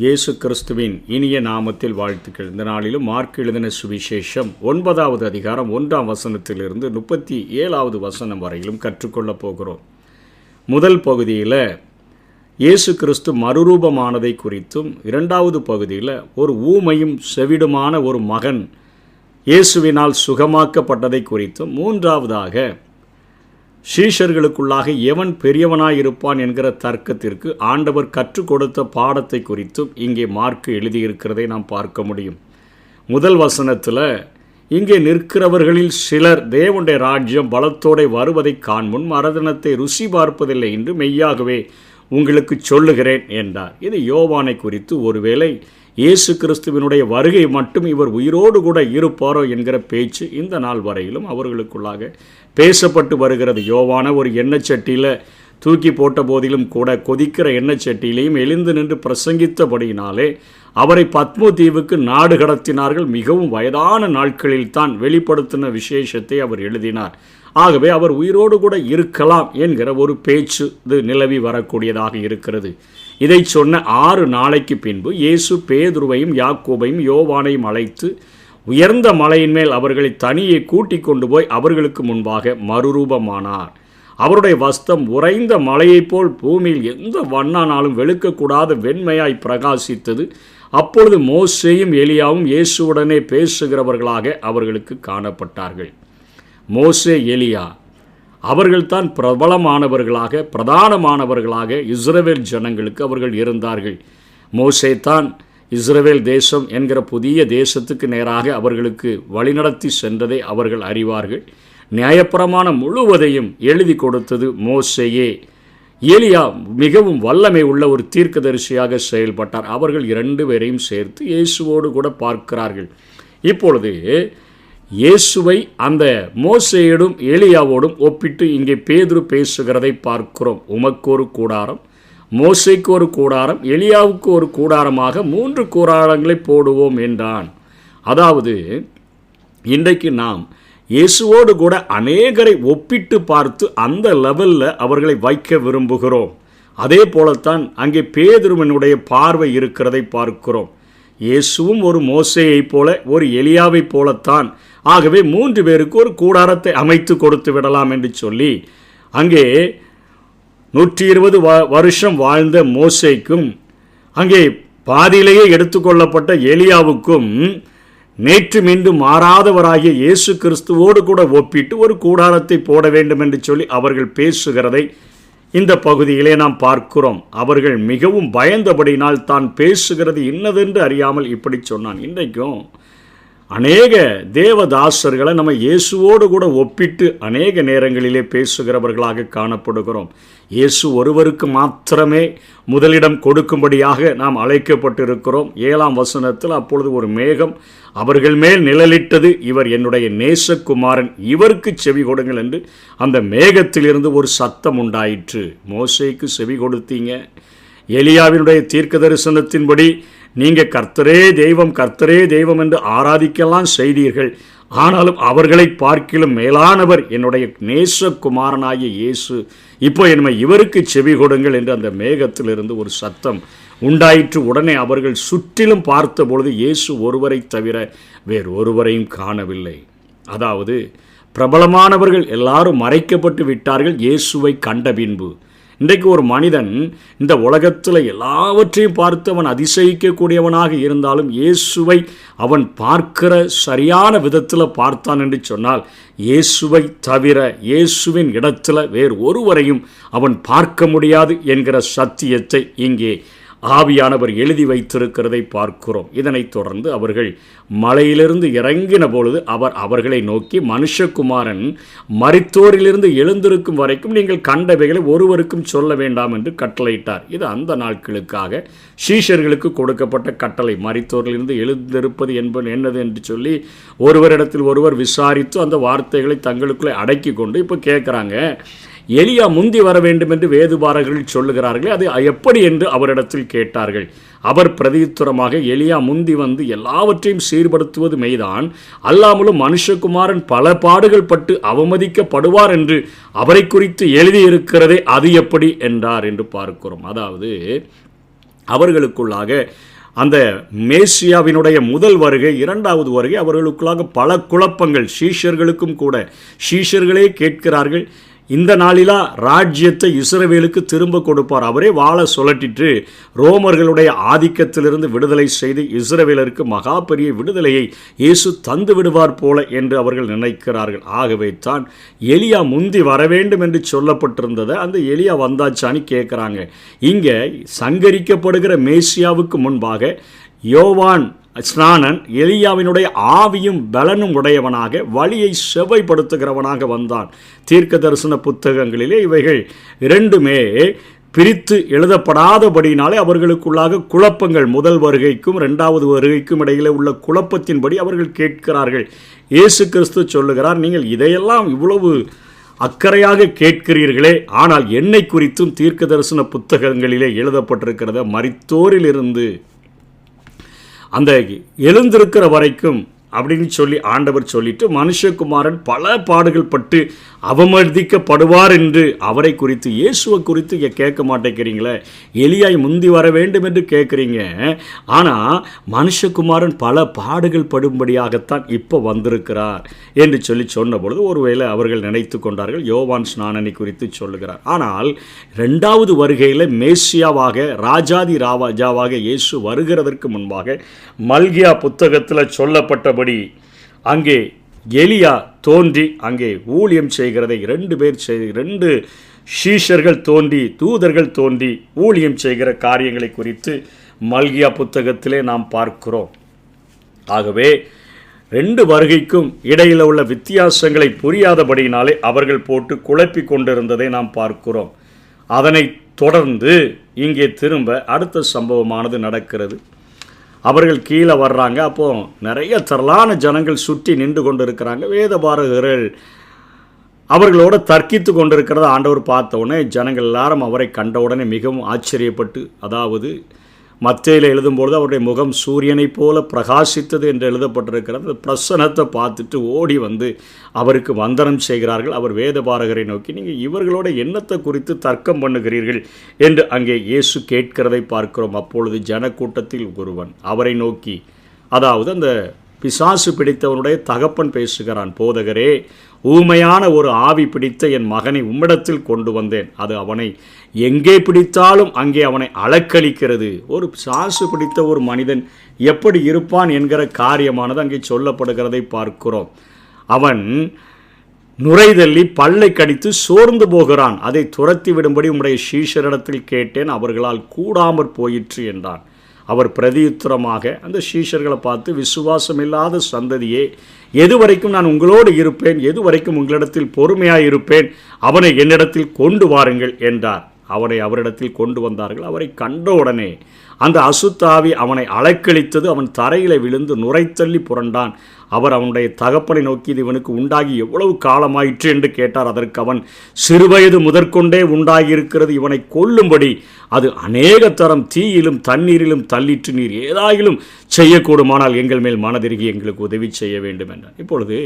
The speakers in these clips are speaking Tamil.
இயேசு கிறிஸ்துவின் இனிய நாமத்தில் வாழ்த்துக்கள். இந்த நாளிலும் மார்க் எழுதின சுவிசேஷம் 9வது அதிகாரம் 1ஆம் வசனத்திலிருந்து 37வது வசனம் வரையிலும் கற்றுக்கொள்ளப் போகிறோம். முதல் பகுதியில் இயேசு கிறிஸ்து மறுரூபமானதை குறித்தும், 2வது பகுதியில் ஒரு ஊமையும் செவிடுமான ஒரு மகன் இயேசுவினால் சுகமாக்கப்பட்டதை குறித்தும், 3வதாக சீஷர்களுக்குள்ளாக எவன் பெரியவனாயிருப்பான் என்கிற தர்க்கத்திற்கு ஆண்டவர் கற்றுக் கொடுத்த பாடத்தை குறித்தும் இங்கே மார்க் எழுதியிருக்கிறதை நாம் பார்க்க முடியும். முதல் வசனத்தில், இங்கே நிற்கிறவர்களில் சிலர் தேவனுடைய ராஜ்யம் பலத்தோடு வருவதை காண்முன் மரணத்தை ருசி பார்ப்பதில்லை என்று மெய்யாகவே உங்களுக்கு சொல்லுகிறேன் என்றார். இது யோவானை குறித்து, ஒருவேளை இயேசு கிறிஸ்துவினுடைய வருகை மட்டும் இவர் உயிரோடு கூட இருப்பாரோ என்கிற பேச்சு இந்த நாள் வரையிலும் அவர்களுக்குள்ளாக பேசப்பட்டு வருகிறது. யோவான ஒரு எண்ணச்சட்டியில் தூக்கி போட்ட போதிலும் கூட கொதிக்கிற எண்ணச்சட்டியிலையும் எழுந்து நின்று பிரசங்கித்தபடியினாலே அவரை பத்மோ தீவுக்கு நாடு கடத்தினார்கள். மிகவும் வயதான நாட்களில் தான் வெளிப்படுத்தின விசேஷத்தை அவர் எழுதினார். ஆகவே அவர் உயிரோடு கூட இருக்கலாம் என்கிற ஒரு பேச்சு இது நிலவி வரக்கூடியதாக இருக்கிறது. இதை சொன்ன 6 நாளைக்கு பின்பு இயேசு பேதுருவையும் யாக்கோபையும் யோவானையும் அழைத்து உயர்ந்த மலையின் மேல் அவர்களை தனியே கூட்டிக் கொண்டு போய் அவர்களுக்கு முன்பாக மறுரூபமானார். அவருடைய வஸ்திரம் உறைந்த மலையைப் போல் பூமியில் எந்த வண்ணானாலும் வெளுக்கக்கூடாத வெண்மையாய் பிரகாசித்தது. அப்பொழுது மோசேயும் எலியாவும் இயேசுவுடனே பேசுகிறவர்களாக அவர்களுக்கு காணப்பட்டார்கள். மோசே, எலியா அவர்கள்தான் பிரபலமானவர்களாக, பிரதானமானவர்களாக இஸ்ரவேல் ஜனங்களுக்கு அவர்கள் இருந்தார்கள். மோசே தான் இஸ்ரவேல் தேசம் என்கிற புதிய தேசத்துக்கு நேராக அவர்களுக்கு வழிநடத்தி சென்றதை அவர்கள் அறிவார்கள். நியாயப்பிரமாணம் முழுவதையும் எழுதி கொடுத்தது மோசேயே. எலியா மிகவும் வல்லமை உள்ள ஒரு தீர்க்கதரிசியாக செயல்பட்டார். அவர்கள் 2 பேரையும் சேர்த்து இயேசுவோடு கூட பார்க்கிறார்கள். இப்பொழுது இயேசுவை அந்த மோசேயோடும் எலியாவோடும் ஒப்பிட்டு இங்கே பேதுரு பேசுகிறதை பார்க்கிறோம். உமக்கு ஒரு கூடாரம், மோசேக்கு ஒரு கூடாரம், எலியாவுக்கு ஒரு கூடாரமாக 3 கூடாரங்களை போடுவோம் என்றான். அதாவது இன்றைக்கு நாம் இயேசுவோடு கூட அநேகரை ஒப்பிட்டு பார்த்து அந்த லெவலில் அவர்களை வைக்க விரும்புகிறோம். அதே போலத்தான் அங்கே பேதுருவினுடைய பார்வை இருக்கிறதை பார்க்கிறோம். இயேசுவும் ஒரு மோசேயைப் போல, ஒரு எலியாவைப் போலத்தான். ஆகவே 3 பேருக்கு ஒரு கூடாரத்தை அமைத்து கொடுத்து விடலாம் என்று சொல்லி அங்கே 120 வருஷம் வாழ்ந்த மோசேக்கும் அங்கே பாதியிலேயே எடுத்துக்கொள்ளப்பட்ட எலியாவுக்கும் நேற்று மீண்டும் மாறாதவராகிய இயேசு கிறிஸ்துவோடு கூட ஒப்பிட்டு ஒரு கூடாரத்தை போட வேண்டும் என்று சொல்லி அவர்கள் பேசுகிறதை இந்த பகுதியிலே நாம் பார்க்கிறோம். அவர்கள் மிகவும் பயந்தபடினால் தான் பேசுகிறது இன்னதென்று அறியாமல் இப்படி சொன்னான். இன்றைக்கும் அநேக தேவதாசர்களை நம்ம இயேசுவோடு கூட ஒப்பிட்டு அநேக நேரங்களிலே பேசுகிறவர்களாக காணப்படுகிறோம். இயேசு ஒருவருக்கு மாத்திரமே முதலிடம் கொடுக்கும்படியாக நாம் அழைக்கப்பட்டிருக்கிறோம். 7ஆம் வசனத்தில், அப்பொழுது ஒரு மேகம் அவர்கள் மேல் நிழலிட்டது, இவர் என்னுடைய நேசகுமாரன், இவருக்கு செவி கொடுங்கள் என்று அந்த மேகத்திலிருந்து ஒரு சத்தம் உண்டாயிற்று. மோசேக்கு செவி கொடுத்தீங்க, எலியாவினுடைய தீர்க்க தரிசனத்தின்படி நீங்கள் கர்த்தரே தெய்வம், கர்த்தரே தெய்வம் என்று ஆராதிக்கலாம் செய்தீர்கள். ஆனாலும் அவர்களை பார்க்கிலும் மேலானவர் என்னுடைய நேசகுமாரனாகிய இயேசு, இப்போ என்னை இவருக்கு செவி கொடுங்கள் என்று அந்த மேகத்திலிருந்து ஒரு சத்தம் உண்டாயிற்று. உடனே அவர்கள் சுற்றிலும் பார்த்த பொழுது இயேசு ஒருவரை தவிர வேறு ஒருவரையும் காணவில்லை. அதாவது பிரபலமானவர்கள் எல்லாரும் மறைக்கப்பட்டு விட்டார்கள் இயேசுவை கண்ட பின்பு. இன்றைக்கு ஒரு மனிதன் இந்த உலகத்தில் எல்லாவற்றையும் பார்த்து அவன் அதிசயிக்கக்கூடியவனாக இருந்தாலும் இயேசுவை அவன் பார்க்கிற சரியான விதத்தில் பார்த்தான் என்று சொன்னால் இயேசுவை தவிர இயேசுவின் இடத்துல வேறு ஒருவரையும் அவன் பார்க்க முடியாது என்கிற சத்தியத்தை இங்கே ஆவியானவர் எழுதி வைத்திருக்கிறதை பார்க்கிறோம். இதனைத் தொடர்ந்து அவர்கள் மலையிலிருந்து இறங்கின பொழுது அவர் அவர்களை நோக்கி, மனுஷகுமாரன் மரித்தோரிலிருந்து எழுந்திருக்கும் வரைக்கும் நீங்கள் கண்டவைகளை ஒருவருக்கும் சொல்ல வேண்டாம் என்று கட்டளையிட்டார். இது அந்த நாட்களுக்காக சீஷர்களுக்கு கொடுக்கப்பட்ட கட்டளை. மரித்தோரிலிருந்து எழுந்திருப்பது என்பது என்னது என்று சொல்லி ஒருவரிடத்தில் ஒருவர் விசாரித்து அந்த வார்த்தைகளை தங்களுக்குள்ளே அடக்கி கொண்டு இப்போ கேட்குறாங்க, எலியா முந்தி வர வேண்டும் என்று வேதுபாரர்கள் சொல்லுகிறார்கள், அது எப்படி என்று அவரிடத்தில் கேட்டார்கள். அவர் பிரதியுத்தரமாக, எலியா முந்தி வந்து எல்லாவற்றையும் சீர்படுத்துவது மெய்தான், அல்லாமலும் மனுஷகுமாரன் பல பாடுகள் பட்டு அவமதிக்கப்படுவார் என்று அவரை குறித்து எழுதியிருக்கிறதே அது எப்படி என்றார் என்று பார்க்கிறோம். அதாவது அவர்களுக்குள்ளாக அந்த மேசியாவினுடைய முதல் வருகை, இரண்டாவது வருகை, அவர்களுக்குள்ளாக பல குழப்பங்கள். சீஷர்களுக்கும் கூட, சீஷர்களே கேட்கிறார்கள், இந்த நாளிலா ராஜ்யத்தை இஸ்ரவேலுக்கு திரும்ப கொடுப்பார், அவரே வாழை சுழட்டிட்டு ரோமர்களுடைய ஆதிக்கத்திலிருந்து விடுதலை செய்து இஸ்ரவேலருக்கு மகா பெரிய விடுதலையை இயேசு தந்து விடுவார் போல என்று அவர்கள் நினைக்கிறார்கள். ஆகவே தான் எலியா முந்தி வர வேண்டும் என்று சொல்லப்பட்டிருந்ததை அந்த எலியா வந்தாச்சான்னு கேட்குறாங்க. இங்கே சங்கரிக்கப்படுகிற மேசியாவுக்கு முன்பாக யோவான் ஸ்நானன் எலியாவினுடைய ஆவியும் பலனும் உடையவனாக வழியை செவ்வைப்படுத்துகிறவனாக வந்தான். தீர்க்க தரிசன புத்தகங்களிலே இவைகள் இரண்டுமே பிரித்து எழுதப்படாதபடினாலே அவர்களுக்குள்ளாக குழப்பங்கள். முதல் வருகைக்கும் இரண்டாவது வருகைக்கும் இடையிலே உள்ள குழப்பத்தின்படி அவர்கள் கேட்கிறார்கள். இயேசு கிறிஸ்து சொல்லுகிறார், நீங்கள் இதையெல்லாம் இவ்வளவு அக்கறையாக கேட்கிறீர்களே, ஆனால் என்னை குறித்தும் தீர்க்க தரிசன புத்தகங்களிலே எழுதப்பட்டிருக்கிறத மரித்தோரிலிருந்து அந்த எழுந்திருக்கிற வரைக்கும் அப்படின்னு சொல்லி ஆண்டவர் சொல்லிட்டு, மனுஷகுமாரன் பல பாடுகள் பட்டு அவமதிக்கப்படுவார் என்று அவரை குறித்து, இயேசுவை குறித்து கேட்க மாட்டேங்கிறீங்களே. எலியாய் முந்தி வர வேண்டும் என்று கேட்குறீங்க, ஆனால் மனுஷகுமாரன் பல பாடுகள் படும்படியாகத்தான் இப்போ வந்திருக்கிறார் என்று சொல்லி சொன்ன பொழுது ஒருவேளை அவர்கள் நினைத்து கொண்டார்கள் யோவான் ஸ்நானனை குறித்து சொல்லுகிறார். ஆனால் இரண்டாவது வருகையில் மேசியாவாக ராஜாதி ராஜாவாக இயேசு வருகிறதற்கு முன்பாக மல்கியா புத்தகத்தில் சொல்லப்பட்டபடி அங்கே எலியா தோன்றி அங்கே ஊழியம் செய்கிறதை ரெண்டு சீஷர்கள் தோன்றி, தூதர்கள் தோன்றி ஊழியம் செய்கிற காரியங்களை குறித்து மல்கியா புத்தகத்திலே நாம் பார்க்கிறோம். ஆகவே ரெண்டு வருகைக்கும் இடையில் உள்ள வித்தியாசங்களை புரியாதபடியினாலே அவர்கள் போட்டு குழப்பி கொண்டிருந்ததை நாம் பார்க்கிறோம். அதனைத் தொடர்ந்து இங்கே திரும்ப அடுத்த சம்பவமானது நடக்கிறது. அவர்கள் கீழே வர்றாங்க. அப்போது நிறைய திரளான ஜனங்கள் சுற்றி நின்று கொண்டு இருக்கிறாங்க. வேதபாரகர்கள் அவர்களோட தர்க்கித்து கொண்டிருக்கிறத ஆண்டவர் பார்த்த உடனே ஜனங்கள் எல்லாரும் அவரை கண்ட உடனே மிகவும் ஆச்சரியப்பட்டு, அதாவது மத்தேயில எழுதும்பொழுது அவருடைய முகம் சூரியனைப் போல பிரகாசித்தது என்று எழுதப்பட்டிருக்கிறது. அந்த பிரசன்னத்தை பார்த்துட்டு ஓடி வந்து அவருக்கு வந்தனம் செய்கிறார்கள். அவர் வேதபாரகரை நோக்கி, நீங்கள் இவர்களோட எண்ணத்தை குறித்து தர்க்கம் பண்ணுகிறீர்கள் என்று அங்கே இயேசு கேட்கிறதை பார்க்கிறோம். அப்பொழுது ஜனக்கூட்டத்தில் ஒருவன் அவரை நோக்கி, அதாவது அந்த பிசாசு பிடித்தவனுடைய தகப்பன் பேசுகிறான், போதகரே, ஊமையான ஒரு ஆவி பிடித்த என் மகனை உம்மிடத்தில் கொண்டு வந்தேன். அது அவனை எங்கே பிடித்தாலும் அங்கே அவனை அலக்களிக்கிறது. ஒரு பிசாசு பிடித்த ஒரு மனிதன் எப்படி இருப்பான் என்கிற காரியமானது அங்கே சொல்லப்படுகிறதை பார்க்கிறோம். அவன் நுரைதள்ளி பல்லை கடித்து சோர்ந்து போகிறான். அதை துரத்தி விடும்படி உம்முடைய சீஷரிடத்தில் கேட்டேன், அவர்களால் கூடாமற் போயிற்று என்றான். அவர் பிரதியுத்தரமாக அந்த சீஷர்களை பார்த்து, விசுவாசம் இல்லாத சந்ததியே, எதுவரைக்கும் நான் உங்களோடு இருப்பேன், எதுவரைக்கும் உங்களிடத்தில் பொறுமையாக இருப்பேன், அவனை என்னிடத்தில் கொண்டு வாருங்கள் என்றார். அவனை அவரிடத்தில் கொண்டு வந்தார்கள். அவரை கண்டவுடனே அந்த அசுத்தாவி அவனை அலைக்கழித்தது. அவன் தரையில் விழுந்து நுரைத்தள்ளி புரண்டான். அவர் அவனுடைய தகப்பனை நோக்கி, இது இவனுக்கு உண்டாகி எவ்வளவு காலமாயிற்று என்று கேட்டார். அதற்கு அவன், சிறுவயது முதற்கொண்டே உண்டாகியிருக்கிறது, இவனை கொல்லும்படி அது அநேக தரம் தீயிலும் தண்ணீரிலும் தள்ளிற்று, நீர் ஏதாயிலும் செய்யக்கூடுமானால் எங்கள் மேல் மனதிருகி எங்களுக்கு உதவி செய்ய வேண்டும் என்றார். இப்பொழுது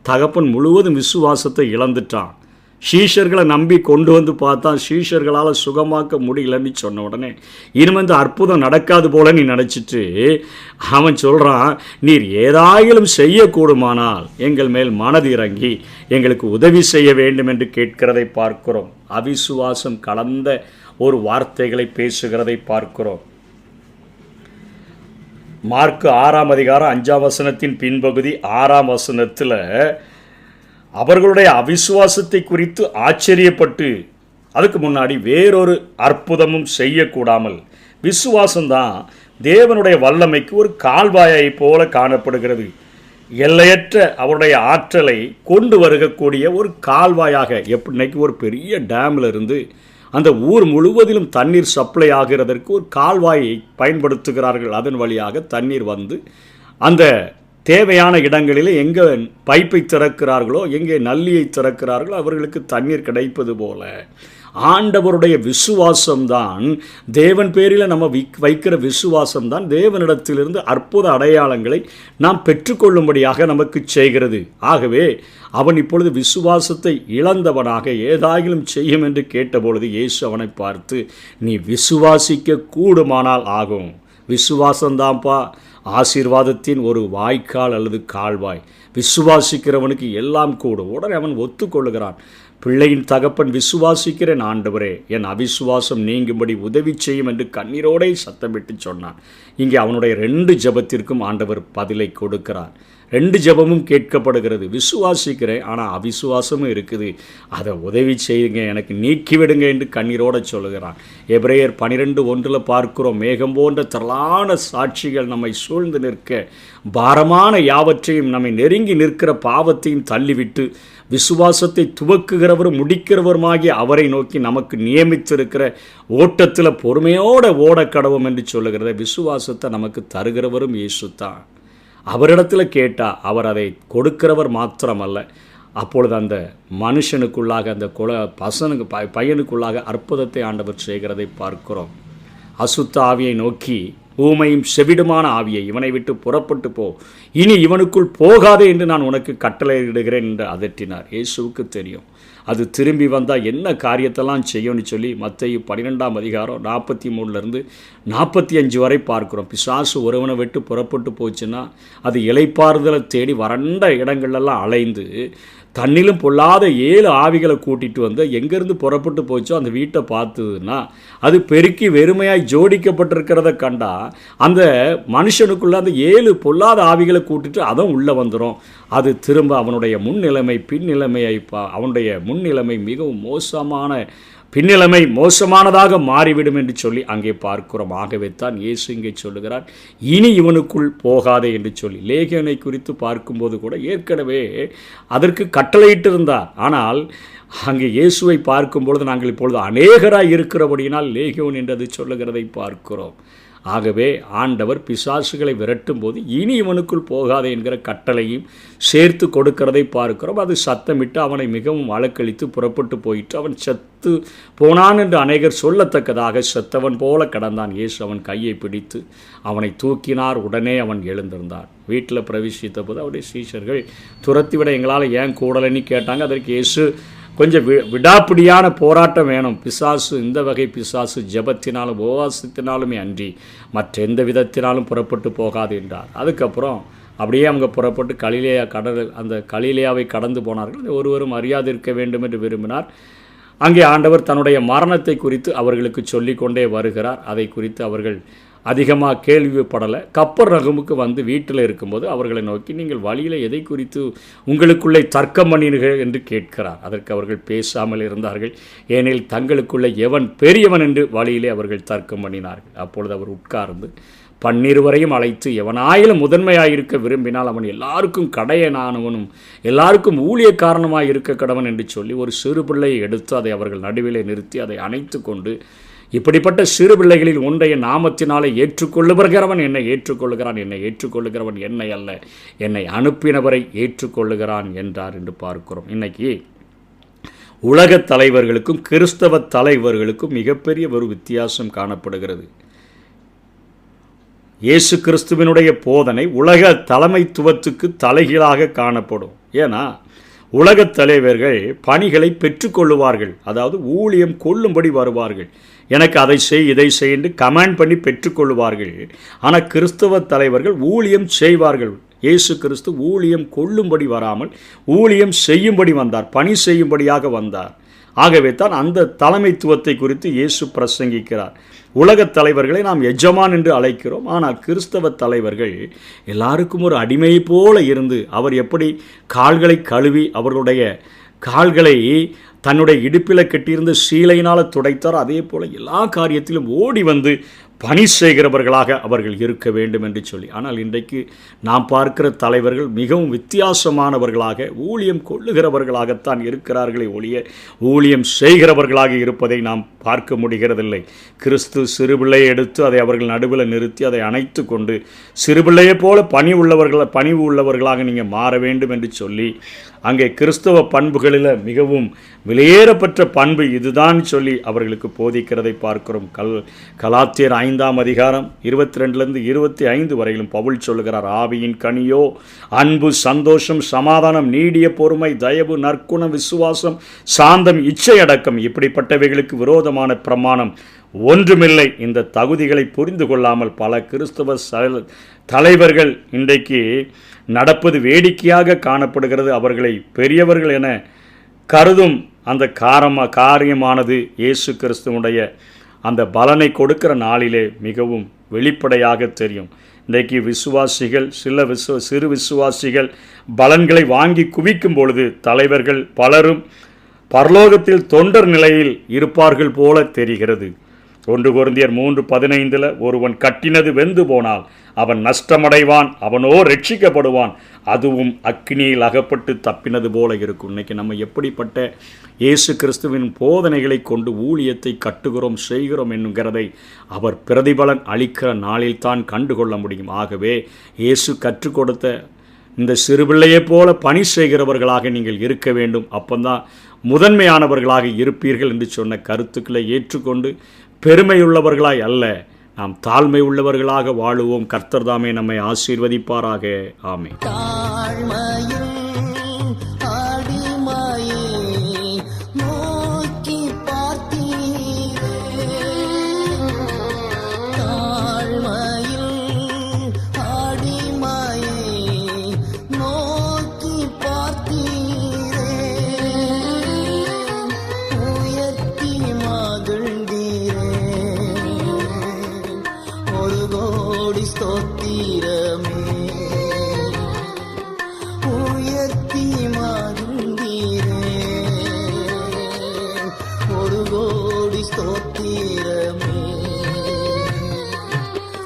தகப்பன் முழுவதும் விசுவாசத்தை இழந்துட்டான். சீஷர்களை நம்பி கொண்டு வந்து பார்த்தா சீஷர்களால் சுகமாக்க முடியலன்னு சொன்ன உடனே, இனிமே இந்த அற்புதம் நடக்காது போல நீ நினச்சிட்டு அவன் சொல்கிறான், நீர் ஏதாயிலும் செய்யக்கூடுமானால் எங்கள் மேல் மனது இறங்கி எங்களுக்கு உதவி செய்ய வேண்டும் என்று கேட்கிறதை பார்க்கிறோம். அவிசுவாசம் கலந்த ஒரு வார்த்தைகளை பேசுகிறதை பார்க்கிறோம். மார்க்கு 6ஆம் அதிகாரம் 5ஆம் வசனத்தின் பின்பகுதி 6ஆம் வசனத்தில் அவர்களுடைய அவிசுவாசத்தை குறித்து ஆச்சரியப்பட்டு, அதுக்கு முன்னாடி வேறொரு அற்புதமும் செய்யக்கூடாமல், விசுவாசம்தான் தேவனுடைய வல்லமைக்கு ஒரு கால்வாயை போல காணப்படுகிறது. எல்லையற்ற அவருடைய ஆற்றலை கொண்டு வருகக்கூடிய ஒரு கால்வாயாக, இன்னைக்கு ஒரு பெரிய டேமில் இருந்து அந்த ஊர் முழுவதிலும் தண்ணீர் சப்ளை ஆகிறதற்கு ஒரு கால்வாயை பயன்படுத்துகிறார்கள். அதன் வழியாக தண்ணீர் வந்து அந்த தேவையான இடங்களில் எங்கே பைப்பை திறக்கிறார்களோ, எங்கே நல்லியை திறக்கிறார்களோ அவர்களுக்கு தண்ணீர் கிடைப்பது போல ஆண்டவருடைய விசுவாசம்தான், தேவன் பேரில் நம்ம வைக்கிற விசுவாசம்தான் தேவனிடத்திலிருந்து அற்புத அடையாளங்களை நாம் பெற்றுக்கொள்ளும்படியாக நமக்கு செய்கிறது. ஆகவே அவன் இப்பொழுது விசுவாசத்தை இழந்தவனாக ஏதாயிலும் செய்யும் என்று கேட்டபொழுது இயேசு அவனை பார்த்து, நீ விசுவாசிக்க கூடுமானால் ஆகும், விசுவாசந்தான்ப்பா ஆசீர்வாதத்தின் ஒரு வாய்க்கால் அல்லது கால்வாய். விசுவாசிக்கிறவனுக்கு எல்லாம் கூடும். உடனே அவன் ஒத்துக்கொள்ளுகிறான். பிள்ளையின் தகப்பன் விசுவாசிக்கிறேன் ஆண்டவரே, என் அவிசுவாசம் நீங்கும்படி உதவி செய்யும் என்று கண்ணீரோடே சத்தமிட்டு சொன்னான். இங்கே அவனுடைய 2 ஜெபத்திற்கும் ஆண்டவர் பதிலை கொடுக்கிறார். 2 ஜெபமும் கேட்கப்படுகிறது. விசுவாசிக்கிறேன், ஆனால் அவிசுவாசமும் இருக்குது, அதை உதவி செய்யுங்க, எனக்கு நீக்கிவிடுங்க என்று கண்ணீரோடு சொல்லுகிறான். எபிரேயர் 12:1 பார்க்கிறோம், மேகம் போன்ற திரளான சாட்சிகள் நம்மை சூழ்ந்து நிற்க, பாரமான யாவற்றையும் நம்மை நெருங்கி நிற்கிற பாவத்தையும் தள்ளிவிட்டு விசுவாசத்தை துவக்குகிறவரும் முடிக்கிறவருமாகிய அவரை நோக்கி நமக்கு நியமித்திருக்கிற ஓட்டத்தில் பொறுமையோடு ஓடக்கடவும் என்று சொல்லுகிறத. விசுவாசத்தை நமக்கு தருகிறவரும் இயேசுத்தான். அவரிடத்தில் கேட்டால் அவர் அதை கொடுக்கிறவர் மாத்திரமல்ல, அப்பொழுது அந்த மனுஷனுக்குள்ளாக, அந்த பையனுக்குள்ளாக அற்புதத்தை ஆண்டவர் செய்கிறதை பார்க்கிறோம். அசுத்த ஆவியை நோக்கி, ஊமையும் செவிடுமான ஆவியை இவனை விட்டு புறப்பட்டு போ, இனி இவனுக்குள் போகாதே என்று நான் உனக்கு கட்டளையிடுகிறேன் என்று அதட்டினார். இயேசுவுக்கு தெரியும் அது திரும்பி வந்தால் என்ன காரியத்தெல்லாம் செய்யும்னு சொல்லி. மத்தேயு 12:43 45 வரை பார்க்குறோம். பிசாசு ஒருவனை விட்டு புறப்பட்டு போச்சுன்னா அது இளைப்பாறுதலை தேடி வறண்ட இடங்கள்லாம் அலைந்து தன்னிலும் பொல்லாத 7 ஆவிகளை கூட்டிகிட்டு வந்து எங்கேருந்து புறப்பட்டு போச்சோ அந்த வீட்டை பார்த்ததுன்னா அது பெருக்கி வெறுமையாய் ஜோடிக்கப்பட்டிருக்கிறத கண்டா அந்த மனுஷனுக்குள்ளே அந்த 7 பொல்லாத ஆவிகளை கூட்டிட்டு அதுவும் உள்ளே வந்துடும். அது திரும்ப அவனுடைய முன்னிலைமை பின்னிலைமையை அவனுடைய முன்னிலைமை மிகவும் பின்னிலைமை மோசமானதாக மாறிவிடும் என்று சொல்லி அங்கே பார்க்கிறோம். ஆகவே தான் இயேசு இங்கே சொல்லுகிறார், இனி இவனுக்குள் போகாதே என்று சொல்லி. லேகியோனை குறித்து பார்க்கும்போது கூட ஏற்கனவே அதற்கு கட்டளையிட்டிருந்தார். ஆனால் அங்கே இயேசுவை பார்க்கும்பொழுது நாங்கள் இப்பொழுது அநேகராய் இருக்கிறபடியினால் லேகியோன் என்றது சொல்லுகிறதை பார்க்கிறோம். ஆகவே ஆண்டவர் பிசாசுகளை விரட்டும் போது இனி இவனுக்குள் போகாதே என்கிற கட்டளையும் சேர்த்து கொடுக்கிறதை பார்க்கிறோம். அது சத்தமிட்டு அவனை மிகவும் அலக்கழித்து புறப்பட்டு போயிட்டு அவன் செத்து போனான் என்று அநேகர் சொல்லத்தக்கதாக செத்தவன் போல கடந்தான். இயேசு அவன் கையை பிடித்து அவனை தூக்கினார். உடனே அவன் எழுந்திருந்தான். வீட்டில் பிரவேசித்த போது அவருடைய சீஷர்கள் துரத்திவிட எங்களால் ஏன் கூடலைன்னு கேட்டாங்க. அதற்கு இயேசு கொஞ்சம் விடாப்பிடியான போராட்டம் வேணும். பிசாசு, இந்த வகை பிசாசு ஜெபத்தினாலும் உபவாசத்தினாலுமே அன்றி மற்ற எந்த விதத்தினாலும் புறப்பட்டு போகாது என்றார். அதுக்கப்புறம் அப்படியே அவங்க புறப்பட்டு அந்த கலிலேயாவை கடந்து போனார்கள். ஒருவரும் அறியாதிருக்க வேண்டும் என்று விரும்பினார். அங்கே ஆண்டவர் தன்னுடைய மரணத்தை குறித்து அவர்களுக்கு சொல்லிக்கொண்டே வருகிறார். அதை குறித்து அவர்கள் அதிகமாக கேள்விப்படலை. கப்பர்நகூமுக்கு வந்து வீட்டில் இருக்கும்போது அவர்களை நோக்கி, நீங்கள் வழியில் எதை குறித்து உங்களுக்குள்ளே தர்க்கம் பண்ணினீர்கள் என்று கேட்கிறார். அதற்கு அவர்கள் பேசாமல் இருந்தார்கள். ஏனெனில் தங்களுக்குள்ளே எவன் பெரியவன் என்று வழியிலே அவர்கள் தர்க்கம் பண்ணினார்கள். அப்பொழுது அவர் உட்கார்ந்து 12 அழைத்து, எவனாயிலும் முதன்மையாயிருக்க விரும்பினால் அவன் எல்லாருக்கும் கடையனானவனும் எல்லாருக்கும் ஊழியக்காரனமாய் இருக்க கடவன் என்று சொல்லி ஒரு சிறு பிள்ளையை எடுத்து அதை அவர்கள் நடுவிலே நிறுத்தி அதை அணைத்து கொண்டு, இப்படிப்பட்ட சிறு பிள்ளைகளில் ஒன்றைய நாமத்தினாலே ஏற்றுக்கொள்ளுகிறவன் என்னை ஏற்றுக்கொள்ளுகிறான், என்னை ஏற்றுக்கொள்ளுகிறவன் என்னை அல்ல, என்னை அனுப்பினவரை ஏற்றுக்கொள்ளுகிறான் என்றார் என்று பார்க்கிறோம். இன்னைக்கு உலக தலைவர்களுக்கும் கிறிஸ்தவ தலைவர்களுக்கும் மிகப்பெரிய ஒரு வித்தியாசம் காணப்படுகிறது. இயேசு கிறிஸ்துவினுடைய போதனை உலக தலைமைத்துவத்துக்கு தலைகீழாக காணப்படும். ஏன்னா உலகத் தலைவர்கள் பணிகளை பெற்றுக்கொள்ளுவார்கள், அதாவது ஊழியம் கொள்ளும்படி வருவார்கள். எனக்கு அதை செய் இதை செய் என்று கமாண்ட் பண்ணி பெற்றுக்கொள்ளுவார்கள். ஆனால் கிறிஸ்தவ தலைவர்கள் ஊழியம் செய்வார்கள். இயேசு கிறிஸ்து ஊழியம் கொள்ளும்படி வராமல் ஊழியம் செய்யும்படி வந்தார், பணி செய்யும்படியாக வந்தார். ஆகவே தான் அந்த தலைமைத்துவத்தை குறித்து இயேசு பிரசங்கிக்கிறார். உலகத் தலைவர்களை நாம் எஜமான் என்று அழைக்கிறோம். ஆனால் கிறிஸ்தவ தலைவர்கள் எல்லாருக்கும் ஒரு அடிமை போல இருந்து, அவர் எப்படி கால்களை கழுவி அவர்களுடைய கால்களை தன்னுடைய இடுப்பில் கட்டியிருந்த சீலையினால் துடைத்தார், அதே போல் எல்லா காரியத்திலும் ஓடி வந்து பணி செய்கிறவர்களாக அவர்கள் இருக்க வேண்டும் என்று சொல்லி. ஆனால் இன்றைக்கு நாம் பார்க்கிற தலைவர்கள் மிகவும் வித்தியாசமானவர்களாக ஊழியம் கொள்ளுகிறவர்களாகத்தான் இருக்கிறார்களே ஒழிய ஊழியம் செய்கிறவர்களாக இருப்பதை நாம் பார்க்க முடிகிறதில்லை. கிறிஸ்து சிறுபிள்ளையை எடுத்து அதை அவர்கள் நடுவில் நிறுத்தி அதை அணைத்து கொண்டு சிறுபிள்ளையைப் போல பணிவு உள்ளவர்களாக நீங்கள் மாற வேண்டும் என்று சொல்லி அங்கே கிறிஸ்தவ பண்புகளில் மிகவும் விலையேறப்பட்ட பண்பு இதுதான் சொல்லி அவர்களுக்கு போதிக்கிறதை பார்க்கிறோம். கலாத்தியர் 5 22-25 வரையிலும் பவுல் சொல்லுகிறார், ஆவியின் கனியோ அன்பு, சந்தோஷம், சமாதானம், நீடிய பொறுமை, தயவு, நற்குணம், விசுவாசம், சாந்தம், இச்சையடக்கம், இப்படிப்பட்டவைகளுக்கு விரோதமான பிரமாணம் ஒன்றுமில்லை. இந்த தகுதிகளை புரிந்து கொள்ளாமல் பல கிறிஸ்தவ தலைவர்கள் இன்றைக்கு நடப்பது வேடிக்கையாக காணப்படுகிறது. அவர்களை பெரியவர்கள் என கருதும் அந்த காரியமானது இயேசு கிறிஸ்துவனுடைய அந்த பலனை கொடுக்கிற நாளிலே மிகவும் வெளிப்படையாக தெரியும். இன்றைக்கு விசுவாசிகள் சிறு விசுவாசிகள் பலன்களை வாங்கி குவிக்கும் பொழுது தலைவர்கள் பலரும் பரலோகத்தில் தொண்டர் நிலையில் இருப்பார்கள் போல தெரிகிறது. 1 கொரிந்தியர் 3:15 ஒருவன் கட்டினது வெந்து போனால் அவன் நஷ்டமடைவான், அவனோ ரட்சிக்கப்படுவான், அதுவும் அக்கினியில் அகப்பட்டு தப்பினது போல இருக்கும். இன்னைக்கு நம்ம எப்படிப்பட்ட இயேசு கிறிஸ்துவின் போதனைகளை கொண்டு ஊழியத்தை கட்டுகிறோம் செய்கிறோம் என்கிறதை அவர் பிரதிபலன் அளிக்கிற நாளில்தான் கண்டுகொள்ள முடியும். ஆகவே இயேசு கற்றுக் கொடுத்த இந்த சிறுபிள்ளையைப் போல பணி செய்கிறவர்களாக நீங்கள் இருக்க வேண்டும். அப்போதான் முதன்மையானவர்களாக இருப்பீர்கள் என்று சொன்ன கருத்துக்களை ஏற்றுக்கொண்டு பெருமையுள்ளவர்களாய் அல்ல, நாம் தாழ்மை உள்ளவர்களாக வாழுவோம். கர்த்தர் தாமே நம்மை ஆசீர்வதிப்பாராக. ஆமென்.